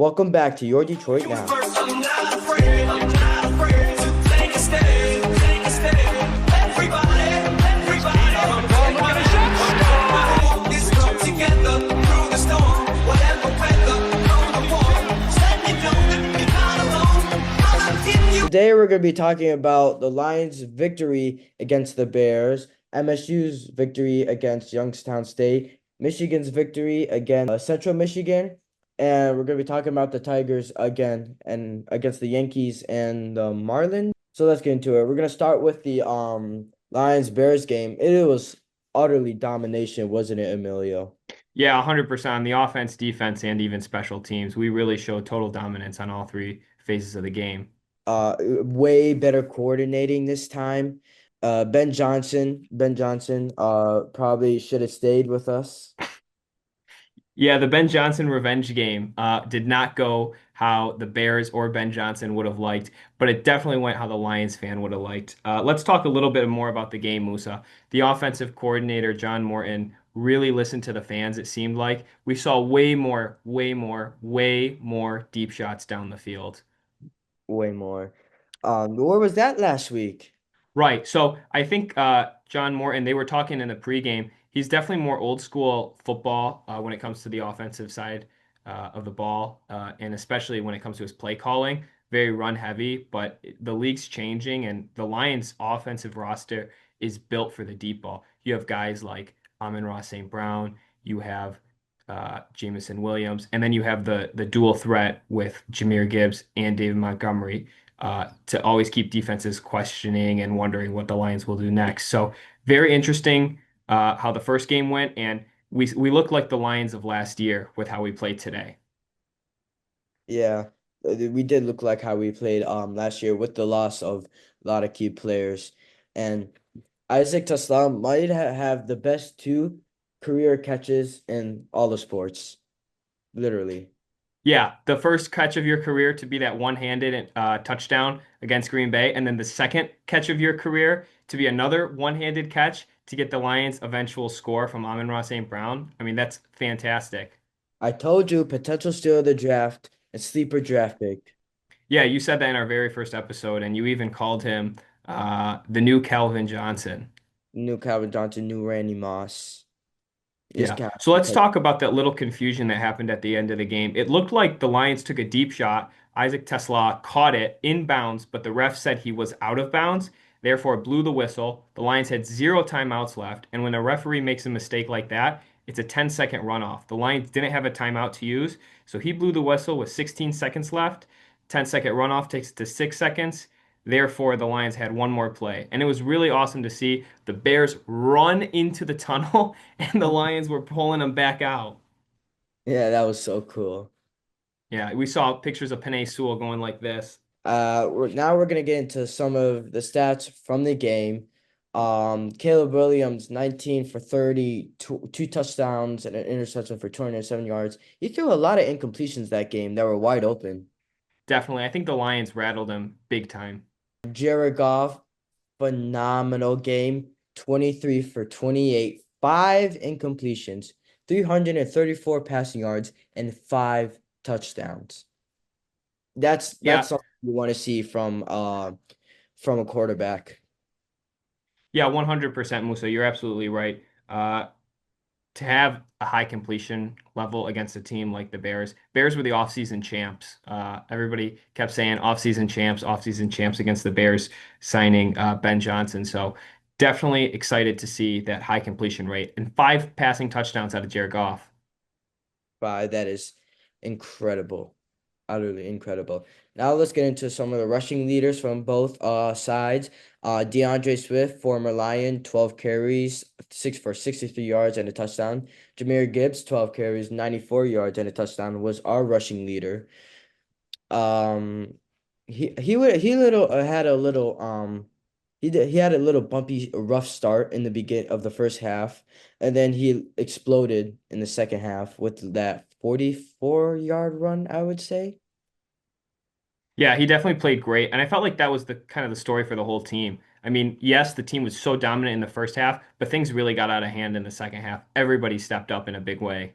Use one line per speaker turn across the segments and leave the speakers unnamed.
Welcome back to Your Detroit
You
Now.
first, I'm not afraid to take a stand, take a stand. Everybody, I walk this road together through the storm, whatever weather, through the war. Just let me know that you're not alone. I'll give you.
Today we're going to be talking about the Lions' victory against the Bears, MSU's victory against Youngstown State, Michigan's victory against Central Michigan, and we're going to be talking about the Tigers again and against the Yankees and the Marlins. So let's get into it. We're going to start with the Lions Bears game. It was utterly domination, wasn't it, Emilio?
Yeah, 100% on the offense, defense, and even special teams. We really showed total dominance on all three phases of the game.
Way better coordinating this time. Ben Johnson, probably should have stayed with us.
Yeah, the Ben Johnson revenge game did not go how the Bears or Ben Johnson would have liked, but it definitely went how the Lions fan would have liked. Let's talk a little bit more about the game, Musa. The offensive coordinator, John Morton, really listened to the fans, it seemed like. We saw way more deep shots down the field.
Way more. Where was that last week?
Right. So I think John Morton, they were talking in the pregame. He's definitely more old school football when it comes to the offensive side of the ball, and especially when it comes to his play calling. Very run heavy, but the league's changing, and the Lions' offensive roster is built for the deep ball. You have guys like Amon-Ra St. Brown, you have Jameson Williams, and then you have the dual threat with Jahmyr Gibbs and David Montgomery to always keep defenses questioning and wondering what the Lions will do next. So very interesting how the first game went, and we look like the Lions of last year with how we played today.
Yeah, we did look like how we played last year with the loss of a lot of key players. And Isaac Taslam might have the best two career catches in all the sports, literally.
Yeah, the first catch of your career to be that one-handed touchdown against Green Bay, and then the second catch of your career to be another one-handed catch to get the Lions' eventual score from Amon-Ra St. Brown. I mean, that's fantastic.
I told you, potential steal of the draft and sleeper draft pick.
Yeah, you said that in our very first episode, and you even called him the new Calvin Johnson.
New Calvin Johnson, new Randy Moss. Is
Yeah.
Cal
So let's talk about that little confusion that happened at the end of the game. It looked like the Lions took a deep shot. Isaac Tesla caught it in bounds, but the ref said he was out of bounds, therefore blew the whistle. The Lions had zero timeouts left, and when a referee makes a mistake like that, it's a 10-second runoff. The Lions didn't have a timeout to use, so he blew the whistle with 16 seconds left. 10-second runoff takes it to 6 seconds. Therefore, the Lions had one more play. And it was really awesome to see the Bears run into the tunnel and the Lions were pulling them back out.
Yeah, that was so cool.
Yeah, we saw pictures of Penei Sewell going like this.
Now we're gonna get into some of the stats from the game. Caleb Williams, 19 for 30, two touchdowns and an interception for 207 yards. He threw a lot of incompletions that game that were wide open.
Definitely. I think the Lions rattled them big time.
Jared Goff, phenomenal game. 23 for 28, five incompletions, 334 passing yards, and five touchdowns. That's
Yeah.
something you want to see from a quarterback.
Yeah, 100% Musa. You're absolutely right. To have a high completion level against a team like the Bears. Bears were the offseason champs. Everybody kept saying offseason champs against the Bears signing Ben Johnson. So definitely excited to see that high completion rate and five passing touchdowns out of Jared Goff.
That is incredible. Utterly incredible. Now let's get into some of the rushing leaders from both sides. DeAndre Swift, former Lion, 12 carries, 63 yards and a touchdown. Jahmyr Gibbs, 12 carries, 94 yards and a touchdown, was our rushing leader. Um, he little had a little he had a little bumpy rough start in the begin of the first half, and then he exploded in the second half with that 44-yard run, I would say.
Yeah, he definitely played great. And I felt like that was the kind of the story for the whole team. I mean, yes, the team was so dominant in the first half, but things really got out of hand in the second half. Everybody stepped up in a big way.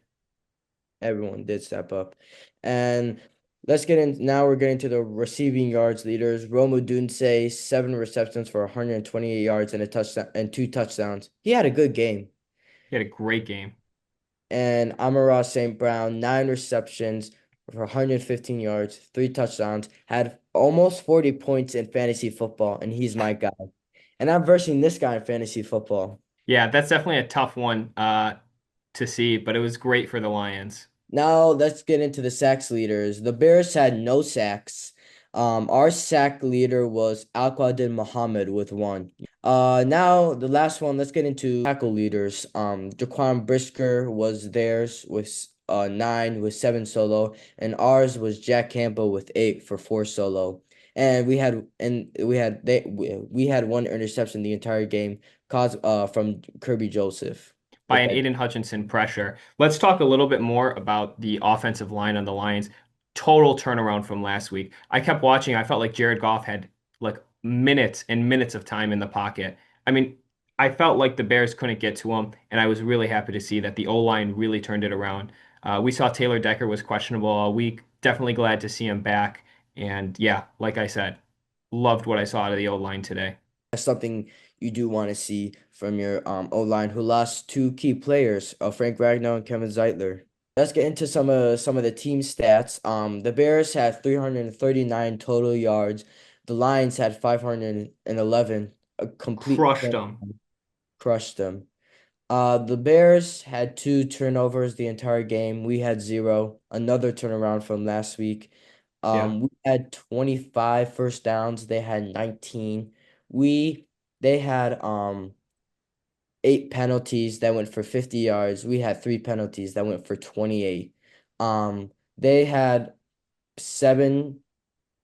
Everyone did step up. And Let's get in now. We're getting to the receiving yards leaders. Roma Dunse, 7 receptions for 128 yards and a touchdown and 2 touchdowns. He had a good game.
He had a great game.
And Amara St. Brown, 9 receptions for 115 yards, 3 touchdowns, had almost 40 points in fantasy football, and he's my guy. And I'm versing this guy in fantasy football.
Yeah, that's definitely a tough one to see, but it was great for the Lions.
Now let's get into the sacks leaders. The Bears had no sacks. Our sack leader was Alquadin Muhammad with 1. Now the last one. Let's get into tackle leaders. Jaquan Brisker was theirs with 9 with 7 solo, and ours was Jack Campbell with 8 for 4 solo. And we had 1 interception the entire game, caused from Kirby Joseph
By
with
an
that.
Aiden Hutchinson pressure. Let's talk a little bit more about the offensive line on the Lions. Total turnaround from last week. I kept watching. I felt like Jared Goff had like minutes and minutes of time in the pocket. I mean, I felt like the Bears couldn't get to him, and I was really happy to see that the O-line really turned it around. We saw Taylor Decker was questionable all week. Definitely glad to see him back. And yeah, like I said, loved what I saw out of the O-line today.
That's something you do want to see from your O line, who lost 2 key players, Frank Ragnow and Kevin Zeitler. Let's get into some of the team stats. The Bears had 339 total yards. The Lions had 511. A complete
Crushed them.
crushed them. The Bears had 2 turnovers the entire game. We had 0. Another turnaround from last week.
Yeah.
We had 25 first downs. They had 19. We they had 8 penalties that went for 50 yards. We had 3 penalties that went for 28. They had 7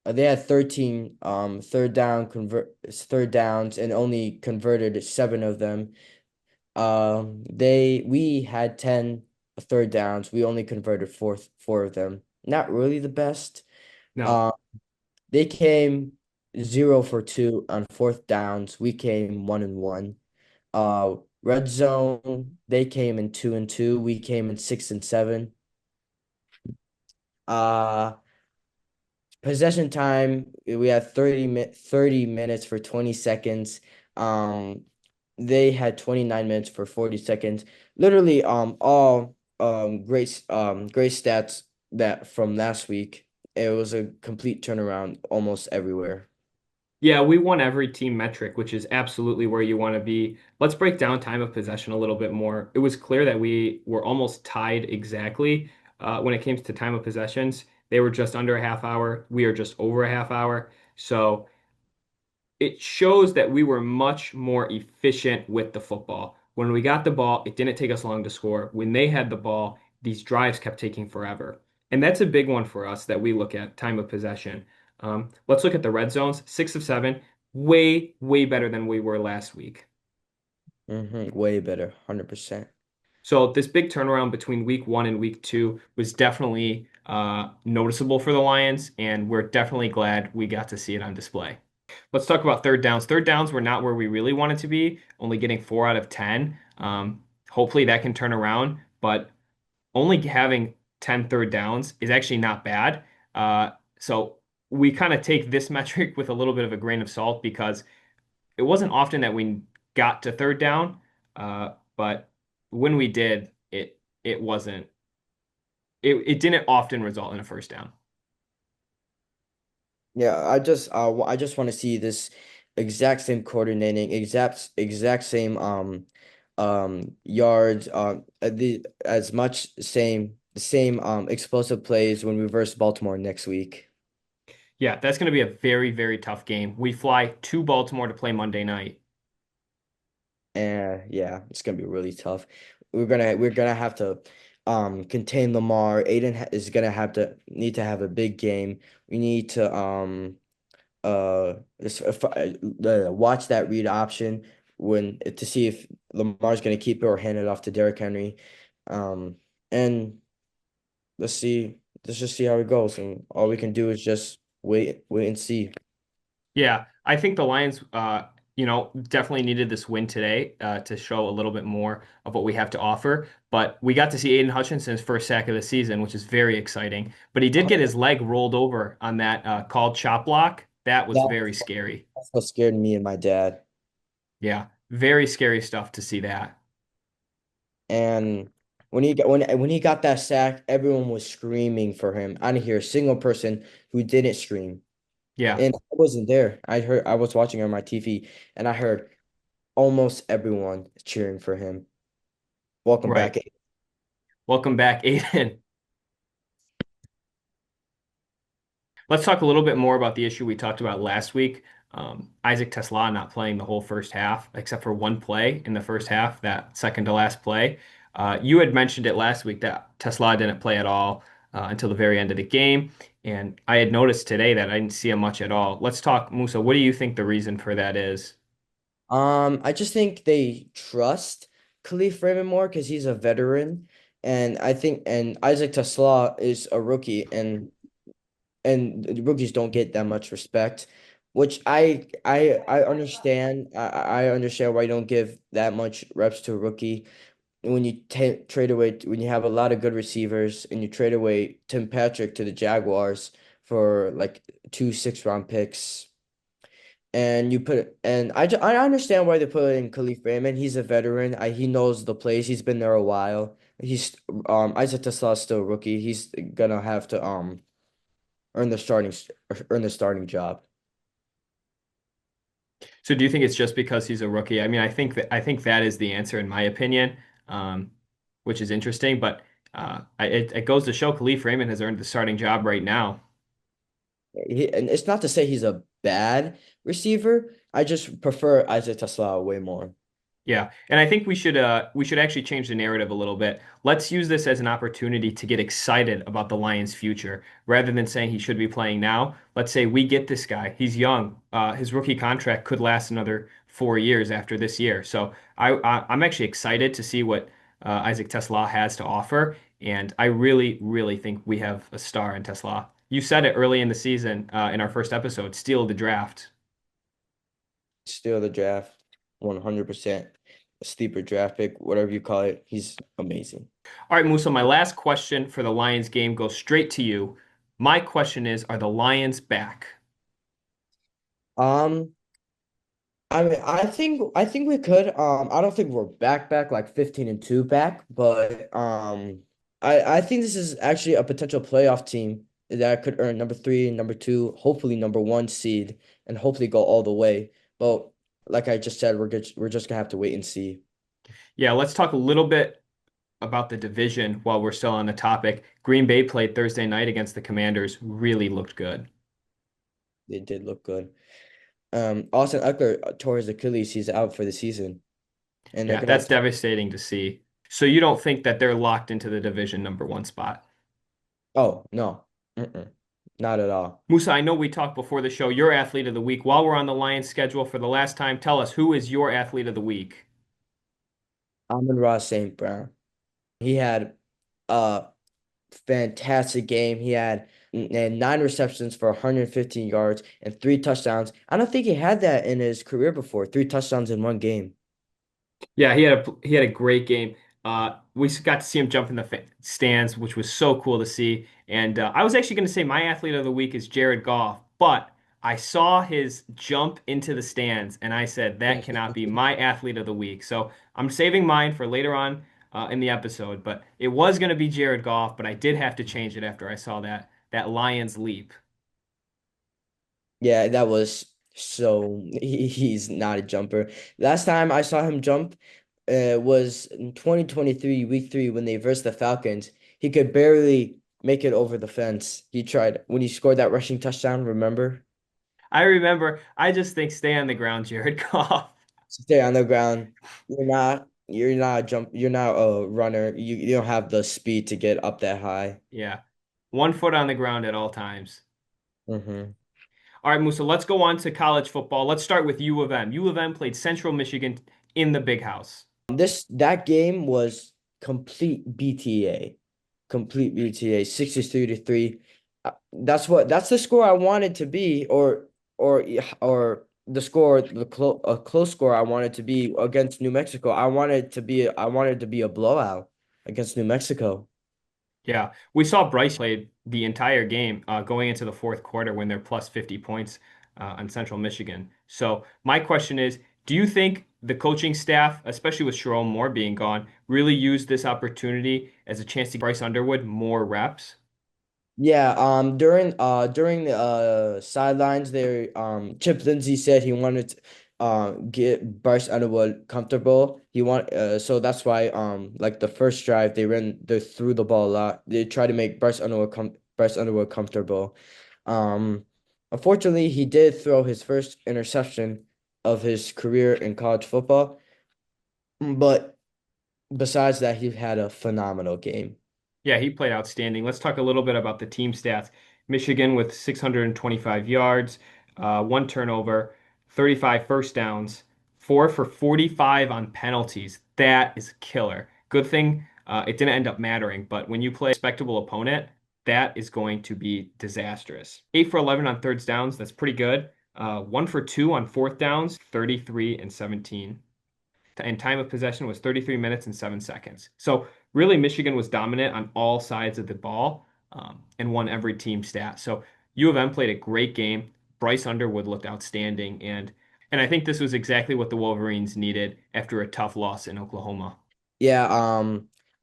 they had 13 third downs and only converted 7 of them. We had 10 third downs. We only converted four of them. Not really the best.
No.
Um, they came 0 for 2 on fourth downs. We came 1-1. Red zone, they came in 2-2. We came in 6-7. Uh, Possession time, we had 30 minutes for 20 seconds. Um, they had 29 minutes for 40 seconds. Literally, all great stats that from last week. It was a complete turnaround almost everywhere.
Yeah, we won every team metric, which is absolutely where you want to be. Let's break down time of possession a little bit more. It was clear that we were almost tied exactly when it came to time of possessions. They were just under a half hour. We are just over a half hour. So it shows that we were much more efficient with the football. When we got the ball, it didn't take us long to score. When they had the ball, these drives kept taking forever. And that's a big one for us that we look at time of possession. Let's look at the red zones, 6 of 7, way, way better than we were last week.
Way better, 100%.
So this big turnaround between week 1 and week 2 was definitely noticeable for the Lions, and we're definitely glad we got to see it on display. Let's talk about third downs. Third downs were not where we really wanted to be, only getting 4 out of 10. Hopefully that can turn around, but only having 10 third downs is actually not bad. So we kind of take this metric with a little bit of a grain of salt because it wasn't often that we got to third down, but when we did, it wasn't it didn't often result in a first down.
Yeah, I just want to see this exact same coordinating, exact same yards, the as much same explosive plays when we verse Baltimore next week.
Yeah, that's going to be a very, very tough game. We fly to Baltimore to play Monday night.
And yeah, it's gonna be really tough. We're gonna have to contain Lamar. Is gonna have to need to have a big game. We need to watch that read option when to see if Lamar's gonna keep it or hand it off to Derrick Henry. And let's see, let's just see how it goes. And all we can do is just wait and see.
Yeah, I think the Lions definitely needed this win today to show a little bit more of what we have to offer. But we got to see Aiden Hutchinson's first sack of the season, which is very exciting. But he did get his leg rolled over on that called chop block. That was
That-
very scary.
That's what scared me and my dad.
Yeah, very scary stuff to see that.
And when he got that sack, everyone was screaming for him. I didn't hear a single person who didn't scream.
Yeah,
And I wasn't there. I was watching on my TV and I heard almost everyone cheering for him. Welcome
right.
back.
Welcome back, Aiden. Let's talk a little bit more about the issue we talked about last week. Isaac Tesla not playing the whole first half, except for one play in the first half, that second to last play. You had mentioned it last week that Tesla didn't play at all until the very end of the game. And I had noticed today that I didn't see him much at all. Let's talk, Musa. What do you think the reason for that is?
I just think they trust Khalif Raymond more because he's a veteran, and I think and Isaac Tesla is a rookie, and the rookies don't get that much respect, which I understand. I understand why you don't give that much reps to a rookie when you trade away when you have a lot of good receivers and you trade away Tim Patrick to the Jaguars for like 2 6 round picks. And you put and I understand why they put in Khalif Raymond. He's a veteran. He knows the plays. He's been there a while. He's Isaac Tesla is still a rookie. He's gonna have to earn the starting job.
So do you think it's just because he's a rookie? I mean, I think that is the answer in my opinion, which is interesting. But it goes to show Khalif Raymond has earned the starting job right now.
And it's not to say he's a bad receiver. I just prefer Isaac Tesla way more.
Yeah, and I think we should actually change the narrative a little bit. Let's use this as an opportunity to get excited about the Lions' future rather than saying he should be playing now. Let's say we get this guy. He's young. His rookie contract could last another 4 years after this year. So I'm actually excited to see what Isaac Tesla has to offer, and I really, really think we have a star in Tesla. You said it early in the season in our first episode, steal the draft.
Still the draft, 100%. A sleeper draft pick, whatever you call it. He's amazing.
All right, Musa, my last question for the Lions game goes straight to you. My question is, are the Lions back?
Um, I think we could. I don't think we're back like 15-2 back, but I think this is actually a potential playoff team that could earn number three, number two, hopefully number one seed, and hopefully go all the way. But like I just said, we're just gonna have to wait and see.
Yeah, let's talk a little bit about the division while we're still on the topic. Green Bay played Thursday night against the Commanders, really looked good.
They did look good. Austin Eckler tore his Achilles. He's out for the season, and they're
Yeah,
gonna
that's
have to.
devastating to see. So you don't think that they're locked into the division number one spot?
Oh no, not at all.
Musa, I know we talked before the show, your athlete of the week. While we're on the Lions schedule for the last time, tell us who is your athlete of the week?
Amon-Ra St. Brown. He had a fantastic game. He had 9 receptions for 115 yards and 3 touchdowns. I don't think he had that in his career before. 3 touchdowns in one game.
Yeah, he had a great game. We got to see him jump in the stands, which was so cool to see. And I was actually going to say my athlete of the week is Jared Goff, but I saw his jump into the stands, and I said that cannot be my athlete of the week. So I'm saving mine for later on in the episode. But it was going to be Jared Goff, but I did have to change it after I saw that Lions leap.
Yeah, that was so he's not a jumper. Last time I saw him jump was in 2023, week 3, when they versed the Falcons. He could barely make it over the fence. He tried when he scored that rushing touchdown, remember?
I remember. I just think stay on the ground, Jared Goff.
Stay on the ground. You're not a runner. You don't have the speed to get up that high.
Yeah, 1 foot on the ground at all times.
Hmm.
All right, Musa, let's go on to college football. Let's start with U of M. U of M played Central Michigan in the Big House.
That game was complete BTA. Complete BTA, 63-3. That's the score I wanted to be, or a close score I wanted to be against New Mexico. I wanted to be a blowout against New Mexico.
Yeah, we saw Bryce played the entire game going into the fourth quarter when they're plus 50 points on Central Michigan. So my question is, do you think the coaching staff, especially with Sharon Moore being gone, really used this opportunity as a chance to give Bryce Underwood more reps?
Yeah, during the sidelines there, Chip Lindsey said he wanted to get Bryce Underwood comfortable. So that's why like the first drive they threw the ball a lot. They tried to make Bryce Underwood comfortable. Um Unfortunately he did throw his first interception of his career in college football, but besides that he had a phenomenal game.
Yeah, he played outstanding. Let's talk a little bit about the team stats. Michigan with 625 yards, one turnover, 35 first downs, 4 for 45 on penalties. That is killer. Good thing it didn't end up mattering, but when you play a respectable opponent, that is going to be disastrous. 8 for 11 on third downs, that's pretty good. 1 for 2 on fourth downs, 33 and 17 and time of possession was 33 minutes and 7 seconds. So really, Michigan was dominant on all sides of the ball and won every team stat. So U of M played a great game. Bryce Underwood looked outstanding, and I think this was exactly what the Wolverines needed after a tough loss in Oklahoma.
Yeah,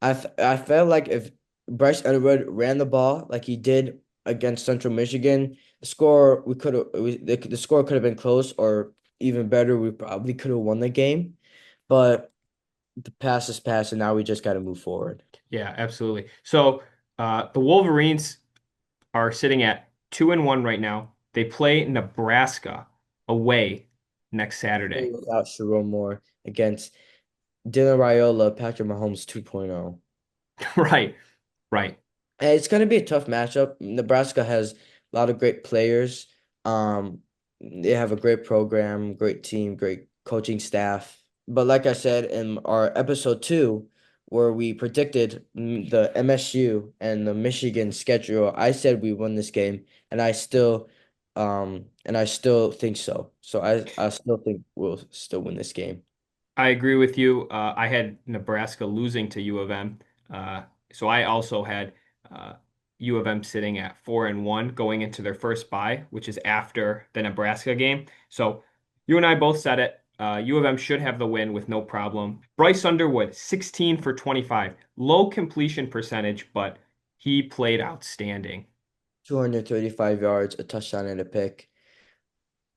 I felt like if Bryce Underwood ran the ball like he did against Central Michigan, the score could have been close, or even better, we probably could have won the game. But the past is past, and now we just got to move forward.
Yeah, absolutely. So the Wolverines are sitting at 2-1 right now. They play Nebraska away next Saturday.
Without Sharon Moore against Dylan Raiola, Patrick Mahomes 2.0.
Right, right.
And it's going to be a tough matchup. Nebraska has a lot of great players. They have a great program, great team, great coaching staff. But like I said in our episode 2, where we predicted the MSU and the Michigan schedule, I said we won this game, and I still think so. So I still think we'll still win this game.
I agree with you. I had Nebraska losing to U of M. So I also had uh, U of M sitting at 4-1 going into their first bye, which is after the Nebraska game. So you and I both said it. U of M should have the win with no problem. Bryce Underwood, 16 for 25. Low completion percentage, but he played outstanding.
235 yards, a touchdown and a pick.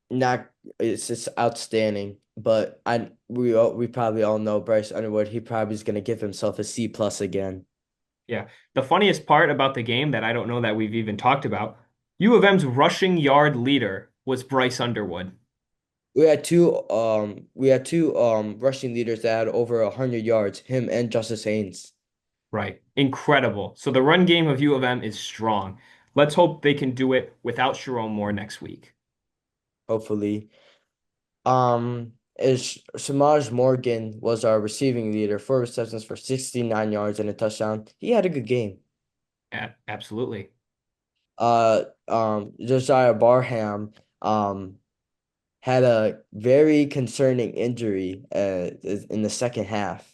Not It's just outstanding. But we probably all know Bryce Underwood. He probably is gonna give himself a C plus again.
Yeah. The funniest part about the game that I don't know that we've even talked about, U of M's rushing yard leader was Bryce Underwood.
We had two rushing leaders that had over 100 yards, him and Justice Haynes.
Right. Incredible. So the run game of U of M is strong. Let's hope they can do it without Sharon Moore next week.
Hopefully. Is Samaj Morgan was our receiving leader, 4 receptions for 69 yards and a touchdown. He had a good game.
Absolutely.
Josiah Barham had a very concerning injury in the second half.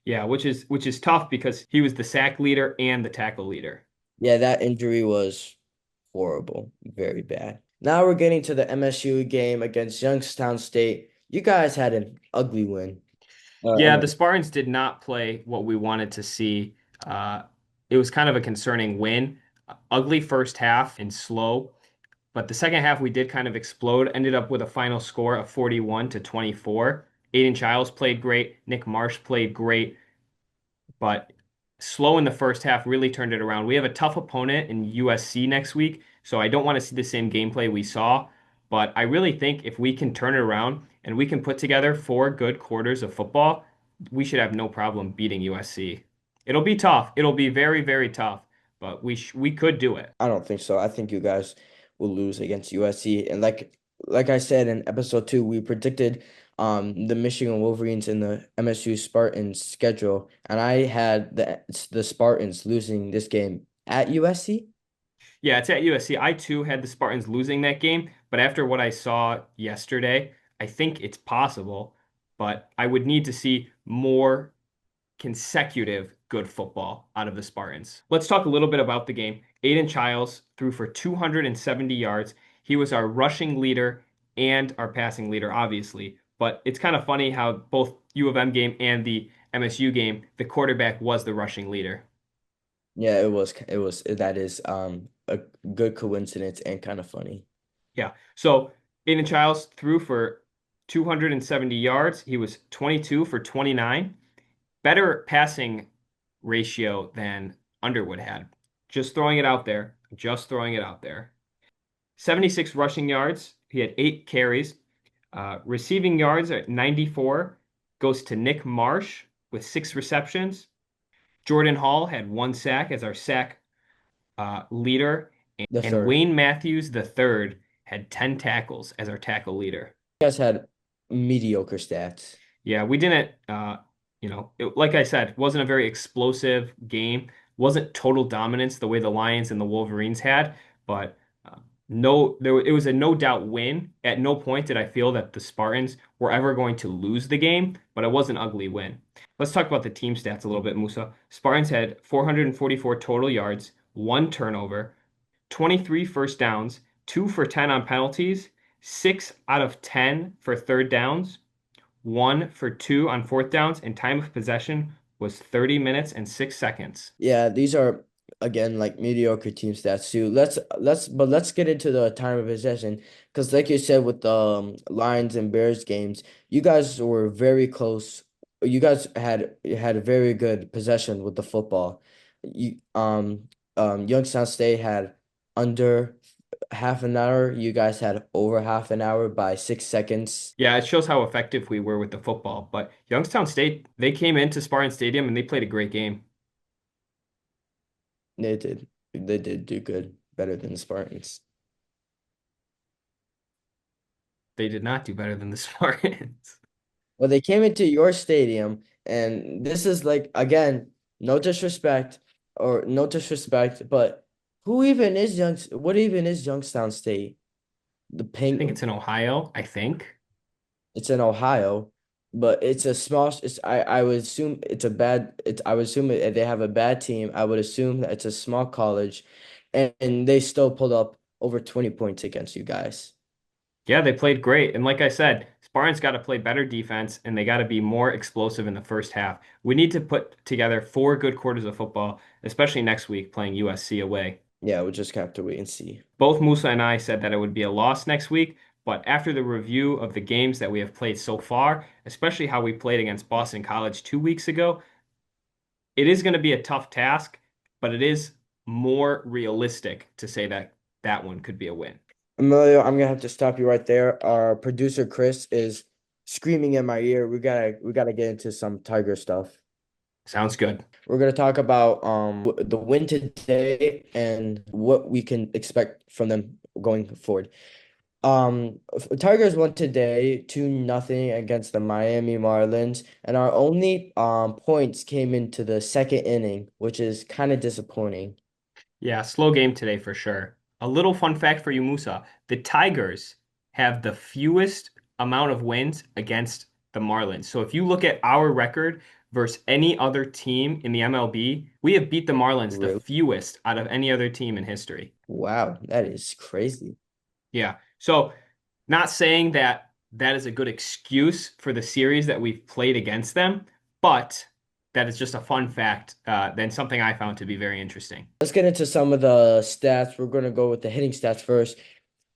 Yeah, which is tough because he was the sack leader and the tackle leader.
Yeah, that injury was horrible, very bad. Now we're getting to the MSU game against Youngstown State. You guys had an ugly win.
Yeah, the Spartans did not play what we wanted to see. Uh, it was kind of a concerning win. Ugly first half and slow. But the second half, we did kind of explode, ended up with a final score of 41-24. Aiden Childs played great. Nick Marsh played great, but slow in the first half really turned it around. We have a tough opponent in USC next week, so I don't want to see the same gameplay we saw. But I really think if we can turn it around and we can put together 4 good quarters of football, we should have no problem beating USC. It'll be tough. It'll be very, very tough, but we could do it.
I don't think so. I think you guys will lose against USC. And like I said in episode 2, we predicted the Michigan Wolverines in the MSU Spartans schedule, and I had the Spartans losing this game at USC.
Yeah, it's at USC. I too had the Spartans losing that game, but after what I saw yesterday, I think it's possible, but I would need to see more consecutive good football out of the Spartans. Let's talk a little bit about the game. Aiden Childs threw for 270 yards. He was our rushing leader and our passing leader, obviously. But it's kind of funny how both U of M game and the MSU game, the quarterback was the rushing leader.
Yeah, that is a good coincidence and kind of funny.
Yeah. So Aiden Childs threw for 270 yards. He was 22 for 29. Better passing ratio than Underwood had. Just throwing it out there. Just throwing it out there. 76 rushing yards. He had 8 carries. Receiving yards at 94 goes to Nick Marsh with 6 receptions. Jordan Hall had 1 sack as our sack leader.
The
And
third.
Wayne Matthews the third had 10 tackles as our tackle leader.
You guys had mediocre stats.
Yeah, we didn't, like I said, wasn't a very explosive game. Wasn't total dominance the way the Lions and the Wolverines had, but it was a no doubt win. At no point did I feel that the Spartans were ever going to lose the game, but it was an ugly win. Let's talk about the team stats a little bit, Musa. Spartans had 444 total yards, 1 turnover, 23 first downs, 2 for 10 on penalties, 6 out of 10 for third downs. 1 for 2 on fourth downs, and time of possession was 30 minutes and 6 seconds.
Yeah, these are again like mediocre team stats too. Let's get into the time of possession because like you said with the Lions and Bears games, you guys were very close. You guys had a very good possession with the football. You Youngstown State had under half an hour. You guys had over half an hour by 6 seconds.
Yeah, it shows how effective we were with the football. But Youngstown State, they came into Spartan Stadium and they played a great game.
They did. They did do good, better than the Spartans.
They did not do better than the Spartans.
Well, they came into your stadium, and this is like again, no disrespect, but what even is Youngstown State? The
I think
Pink,
it's in Ohio, I think.
it's in Ohio, but it's a small. I would assume it's a bad. I would assume they have a bad team. I would assume that it's a small college, and they still pulled up over 20 points against you guys.
Yeah, they played great. And like I said, Spartans got to play better defense and they got to be more explosive in the first half. We need to put together 4 good quarters of football, especially next week playing USC away.
Yeah, we'll just have to wait and see.
Both Musa and I said that it would be a loss next week, but after the review of the games that we have played so far, especially how we played against Boston College 2 weeks ago, it is going to be a tough task, but it is more realistic to say that that one could be a win.
Emilio, I'm gonna have to stop you right there. Our producer Chris is screaming in my ear. We gotta get into some Tiger stuff.
Sounds good.
We're gonna talk about the win today and what we can expect from them going forward. Tigers won today 2-0 against the Miami Marlins, and our only points came into the second inning, which is kind of disappointing.
Yeah, slow game today for sure. A little fun fact for you, Musa. The Tigers have the fewest amount of wins against the Marlins. So if you look at our record versus any other team in the MLB, we have beat the Marlins the
Really?
fewest out of any other team in history.
Wow, that is crazy.
Yeah. So not saying that that is a good excuse for the series that we've played against them, but that is just a fun fact, then something I found to be very interesting.
Let's get into some of the stats. We're gonna go with the hitting stats first.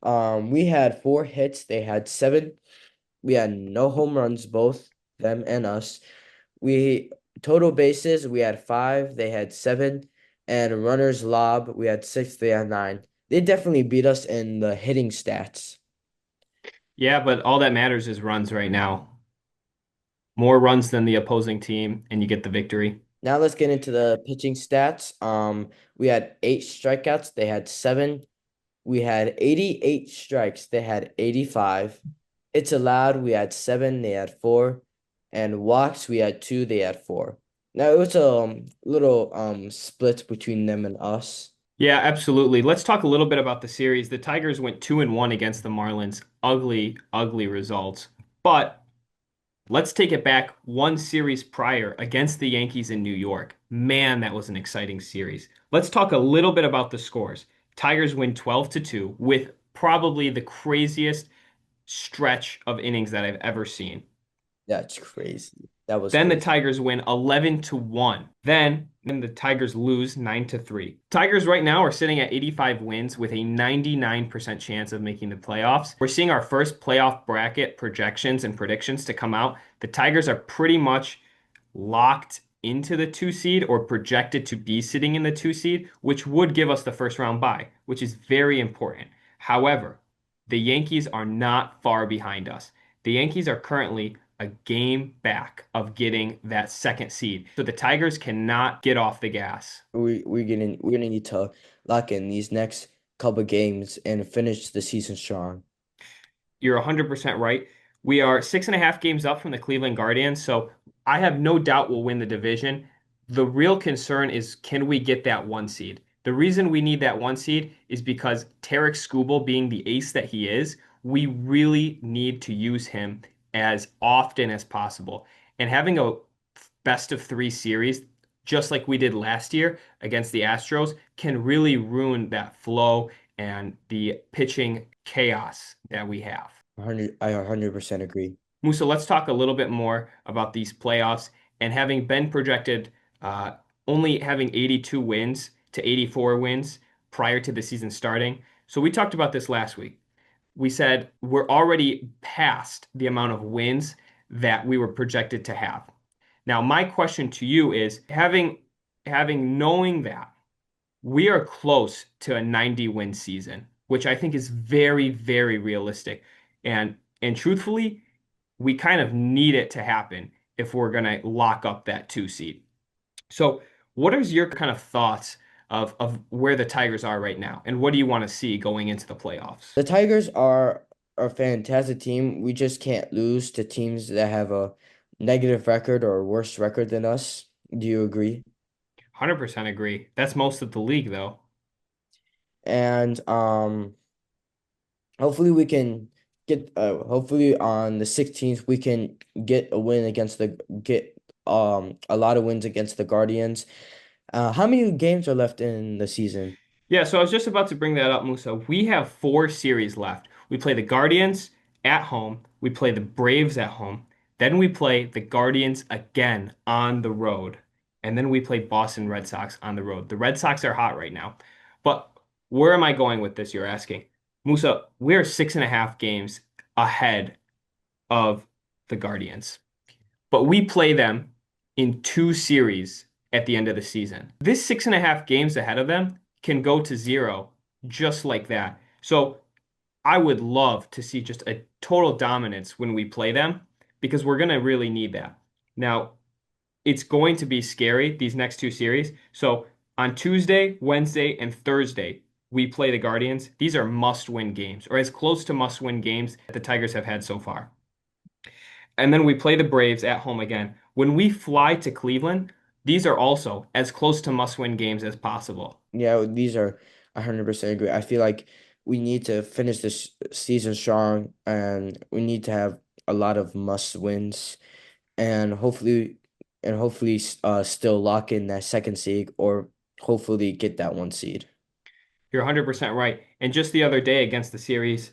We had 4 hits. They had 7. We had no home runs, both them and us. We total bases, we had 5. They had 7. And runners lob, we had 6. They had 9. They definitely beat us in the hitting stats.
Yeah, but all that matters is runs right now. More runs than the opposing team, and you get the victory.
Now let's get into the pitching stats. We had 8 strikeouts. They had 7. We had 88 strikes. They had 85. Hits allowed, we had 7. They had 4. And walks, we had 2. They had 4. Now it was a little split between them and us.
Yeah, absolutely. Let's talk a little bit about the series. The Tigers went 2-1 against the Marlins. Ugly, ugly results. But let's take it back one series prior against the Yankees in New York. Man, that was an exciting series. Let's talk a little bit about the scores. Tigers win 12-2 with probably the craziest stretch of innings that I've ever seen.
That's crazy. That was
Then the
crazy.
Tigers win 11-1. Then the Tigers lose 9-3. Tigers right now are sitting at 85 wins with a 99% chance of making the playoffs. We're seeing our first playoff bracket projections and predictions to come out. The Tigers are pretty much locked into the 2 seed or projected to be sitting in the 2 seed, which would give us the first round bye, which is very important. However, the Yankees are not far behind us. The Yankees are currently a game back of getting that second seed. So the Tigers cannot get off the gas.
We're gonna need to lock in these next couple games and finish the season strong.
You're 100% right. We are 6.5 games up from the Cleveland Guardians, so I have no doubt we'll win the division. The real concern is can we get that 1 seed? The reason we need that 1 seed is because Tarek Skubal, being the ace that he is, we really need to use him as often as possible. And having a best of 3 series, just like we did last year against the Astros, can really ruin that flow and the pitching chaos that we have.
100% agree.
Musa, let's talk a little bit more about these playoffs and having been projected uh, only having 82 wins to 84 wins prior to the season starting. So we talked about this last week. We said we're already past the amount of wins that we were projected to have. Now, my question to you is having knowing that we are close to a 90 win season, which I think is very, very realistic. And truthfully, we kind of need it to happen if we're going to lock up that 2 seed. So, what is your kind of thoughts of where the Tigers are right now, and what do you want to see going into the playoffs?
The Tigers are a fantastic team. We just can't lose to teams that have a negative record or a worse record than us. Do you agree?
100% agree. That's most of the league, though.
And hopefully we can get hopefully on the 16th we can get a win against the get a lot of wins against the Guardians. How many games are left in the season?
Yeah, so I was just about to bring that up, Musa. We have 4 series left. We play the Guardians at home, we play the Braves at home, then we play the Guardians again on the road, and then we play Boston Red Sox on the road. The Red Sox are hot right now. But where am I going with this, you're asking? Musa, we're 6.5 games ahead of the Guardians, but we play them in 2 series at the end of the season. This 6.5 games ahead of them can go to zero just like that. So I would love to see just a total dominance when we play them because we're going to really need that. Now, it's going to be scary, these next 2 series. So on Tuesday, Wednesday, and Thursday, we play the Guardians. These are must-win games, or as close to must-win games that the Tigers have had so far. And then we play the Braves at home again. When we fly to Cleveland, these are also as close to must-win games as possible.
Yeah, these are 100% agree. I feel like we need to finish this season strong and we need to have a lot of must wins and hopefully still lock in that second seed or hopefully get that 1 seed.
You're 100% right. And just the other day against the series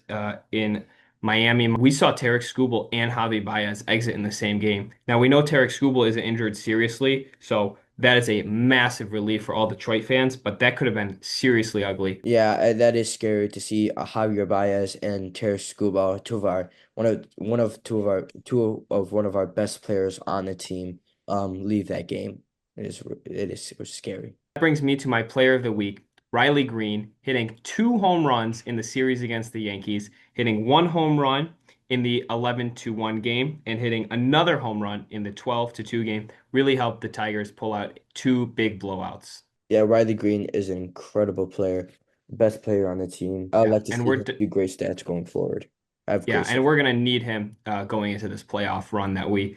in Miami, we saw Tarek Skubal and Javi Baez exit in the same game. Now, we know Tarek Skubal isn't injured seriously, so that is a massive relief for all Detroit fans, but that could have been seriously ugly.
Yeah, that is scary to see Javier Baez and Ter Scuba, two of one of our best players on the team, leave that game. It is scary.
That brings me to my player of the week, Riley Green, hitting 2 home runs in the series against the Yankees, hitting 1 home run in the 11-1 game, and hitting another home run in the 12-2 game. Really helped the Tigers pull out 2 big blowouts.
Yeah, Riley Green is an incredible player, best player on the team. I'd
Yeah,
like to
and
see him do great stats going forward. I have
yeah,
great
and
stats,
we're gonna need him going into this playoff run that we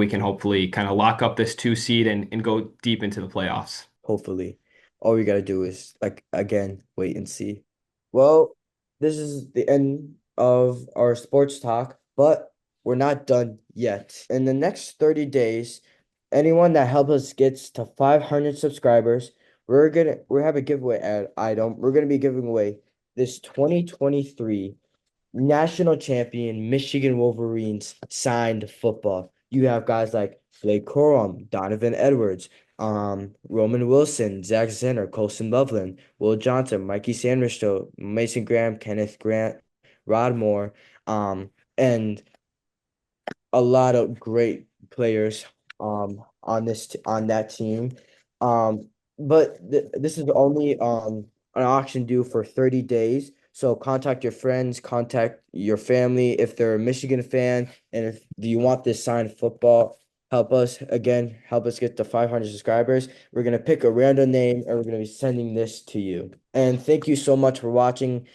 can hopefully kind of lock up this 2 seed and go deep into the playoffs.
hopefully. All we gotta do is like again wait and see. Well, this is the end of our sports talk, but we're not done yet. In the next 30 days, anyone that helps us gets to 500 subscribers, we have a giveaway item. We're gonna be giving away this 2023 national champion Michigan Wolverines signed football. You have guys like Blake Corum, Donovan Edwards, Roman Wilson, Zach Zenner, Colson Loveland, Will Johnson, Mikey Sanders, Mason Graham, Kenneth Grant, Rod Moore, and a lot of great players on that team. But this is only an auction due for 30 days. So contact your friends, contact your family if they're a Michigan fan, and if you want this signed football, help us get to 500 subscribers. We're gonna pick a random name and we're gonna be sending this to you. And thank you so much for watching.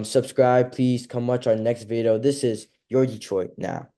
Subscribe, please come watch our next video. This is your Detroit now.